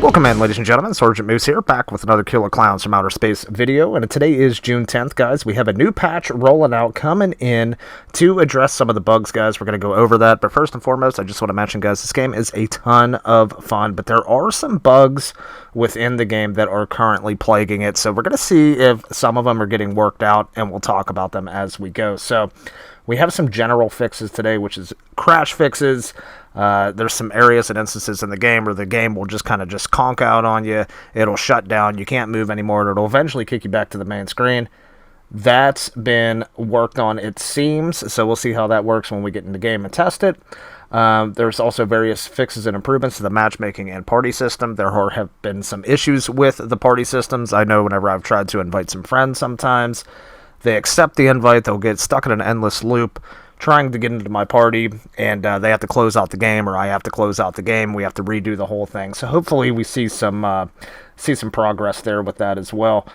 Welcome in, ladies and gentlemen. Sergeant Moose here, back with another Killer Clowns from Outer Space video. And today is June 10th, guys. We have a new patch rolling out, coming in to address some of the bugs, guys. We're going to go over that. But first and foremost, I just want to mention, guys, this game is a ton of fun. But there are some bugs within the game that are currently plaguing it. So we're going to see if some of them are getting worked out, and we'll talk about them as we go. So we have some general fixes today, which is crash fixes. There's some areas and instances in the game where the game will just kind of just conk out on you. It'll shut down. You can't move anymore. It'll eventually kick you back to the main screen. That's been worked on, it seems. So we'll see how that works when we get in the game and test it. There's also various fixes and improvements to the matchmaking and party system. There have been some issues with the party systems. I know whenever I've tried to invite some friends sometimes, they accept the invite, they'll get stuck in an endless loop trying to get into my party, and they have to close out the game, or I have to close out the game. We have to redo the whole thing. So hopefully we see some progress there with that as well.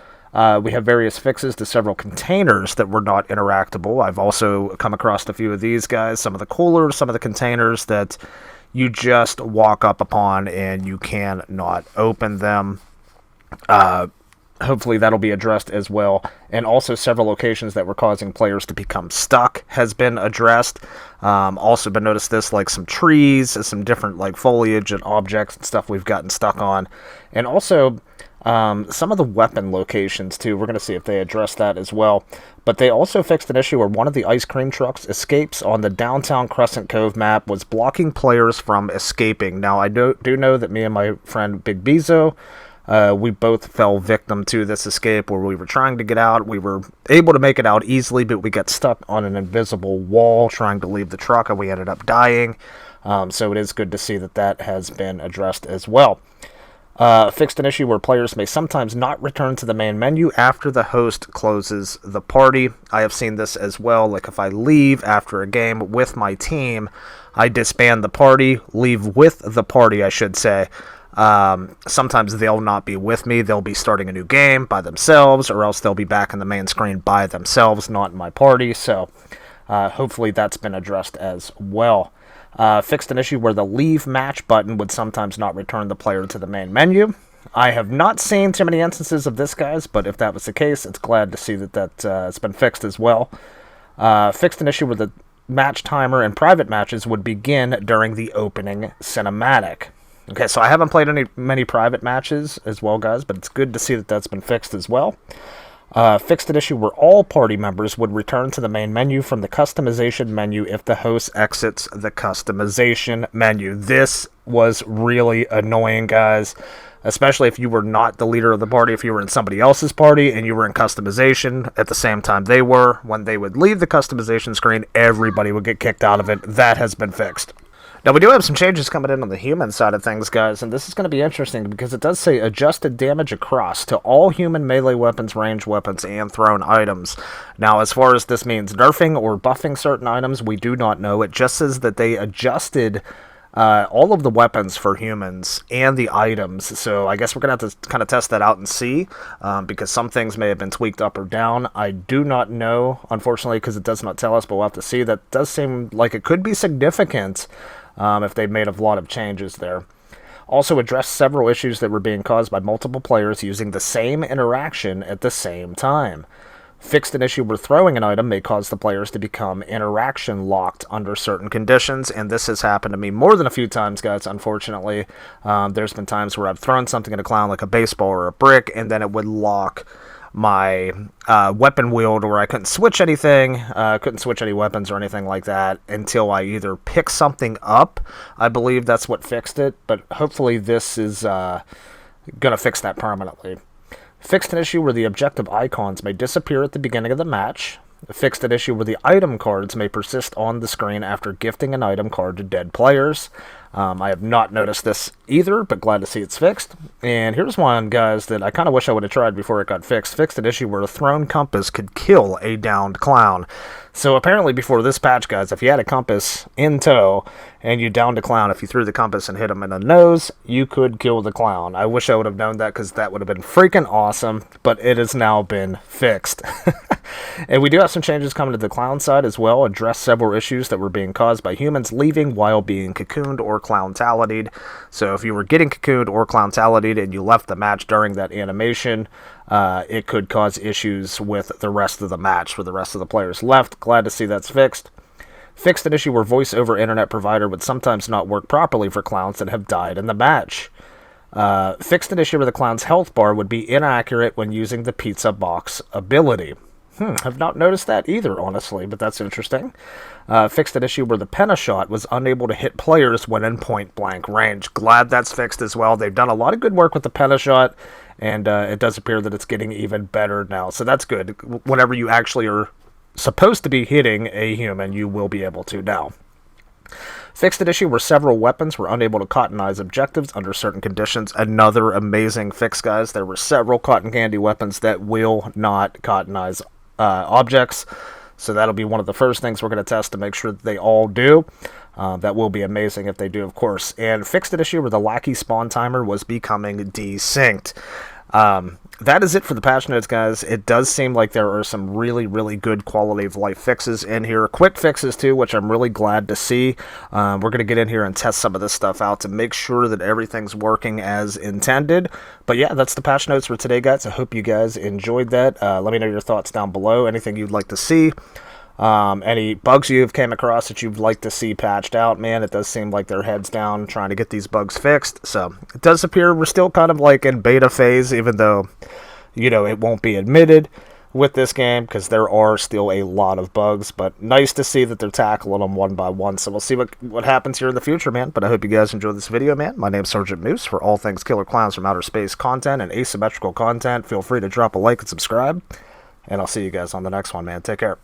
We have various fixes to several containers that were not interactable. I've also come across a few of these guys, some of the coolers, some of the containers that you just walk up upon and you cannot open them. Hopefully that'll be addressed as well. And also several locations that were causing players to become stuck has been addressed. Also been noticed this, like some trees, some different like foliage and objects and stuff we've gotten stuck on. And also some of the weapon locations too. We're going to see if they address that as well. But they also fixed an issue where one of the ice cream trucks escapes on the downtown Crescent Cove map was blocking players from escaping. Now I do know that me and my friend Big Bezo, we both fell victim to this escape where we were trying to get out. We were able to make it out easily, but we got stuck on an invisible wall trying to leave the truck, and we ended up dying. So it is good to see that that has been addressed as well. Fixed an issue where players may sometimes not return to the main menu after the host closes the party. I have seen this as well. Like if I leave after a game with my team, I disband the party, leave with the party, I should say. Sometimes they'll not be with me. They'll be starting a new game by themselves, or else they'll be back in the main screen by themselves, not in my party. So hopefully that's been addressed as well. Fixed an issue where the leave match button would sometimes not return the player to the main menu. I have not seen too many instances of this, guys, but if that was the case, it's glad to see that it's been fixed as well. Fixed an issue where the match timer in private matches would begin during the opening cinematic. Okay, so I haven't played many private matches as well, guys, but it's good to see that that's been fixed as well. Fixed an issue where all party members would return to the main menu from the customization menu if the host exits the customization menu. This was really annoying, guys, especially if you were not the leader of the party. If you were in somebody else's party and you were in customization at the same time they were, when they would leave the customization screen, everybody would get kicked out of it. That has been fixed. Now, we do have some changes coming in on the human side of things, guys, and this is going to be interesting because it does say adjusted damage across to all human melee weapons, ranged weapons, and thrown items. Now, as far as this means nerfing or buffing certain items, we do not know. It just says that they adjusted all of the weapons for humans and the items, so I guess we're going to have to kind of test that out and see, because some things may have been tweaked up or down. I do not know, unfortunately, because it does not tell us, but we'll have to see. That does seem like it could be significant if they've made a lot of changes there. Also addressed several issues that were being caused by multiple players using the same interaction at the same time. Fixed an issue where throwing an item may cause the players to become interaction locked under certain conditions, and this has happened to me more than a few times, guys, unfortunately. There's been times where I've thrown something at a clown like a baseball or a brick, and then it would lock my weapon wield, where I couldn't switch anything, couldn't switch any weapons or anything like that until I either pick something up. I believe that's what fixed it, but hopefully this is going to fix that permanently. Fixed an issue where the objective icons may disappear at the beginning of the match. Fixed an issue where the item cards may persist on the screen after gifting an item card to dead players. I have not noticed this either, but glad to see it's fixed. And here's one, guys, that I kind of wish I would have tried before it got fixed. Fixed an issue where a thrown compass could kill a downed clown. So apparently before this patch, guys, if you had a compass in tow and you downed a clown, if you threw the compass and hit him in the nose, you could kill the clown. I wish I would have known that, because that would have been freaking awesome, but it has now been fixed. And we do have some changes coming to the clown side as well, address several issues that were being caused by humans leaving while being cocooned or clown-tallied. So if you were getting cocooned or clown-tallied and you left the match during that animation, it could cause issues with the rest of the match, where the rest of the players left. Glad to see that's fixed. Fixed an issue where voice over internet provider would sometimes not work properly for clowns that have died in the match. Fixed an issue where the clown's health bar would be inaccurate when using the pizza box ability. Have not noticed that either, honestly, but that's interesting. Fixed an issue where the Penashot was unable to hit players when in point-blank range. Glad that's fixed as well. They've done a lot of good work with the Penashot, and it does appear that it's getting even better now. So that's good. Whenever you actually are supposed to be hitting a human, you will be able to now. Fixed an issue where several weapons were unable to cottonize objectives under certain conditions. Another amazing fix, guys. There were several cotton candy weapons that will not cottonize objects, so that'll be one of the first things we're going to test to make sure that they all do. That will be amazing if they do, of course. And fixed an issue where the lackey spawn timer was becoming desynced. That is it for the patch notes, guys. It does seem like there are some really, really good quality of life fixes in here. Quick fixes, too, which I'm really glad to see. We're going to get in here and test some of this stuff out to make sure that everything's working as intended. But yeah, that's the patch notes for today, guys. I hope you guys enjoyed that. Let me know your thoughts down below. Anything you'd like to see. Any bugs you've came across that you'd like to see patched out, man. It does seem like they're heads down trying to get these bugs fixed. So it does appear we're still kind of like in beta phase, even though, you know, it won't be admitted with this game, because there are still a lot of bugs. But nice to see that they're tackling them one by one. So we'll see what happens here in the future, man. But I hope you guys enjoyed this video, man. My name's Sergeant Moose. For all things Killer Clowns from Outer Space content and asymmetrical content, feel free to drop a like and subscribe. And I'll see you guys on the next one, man. Take care.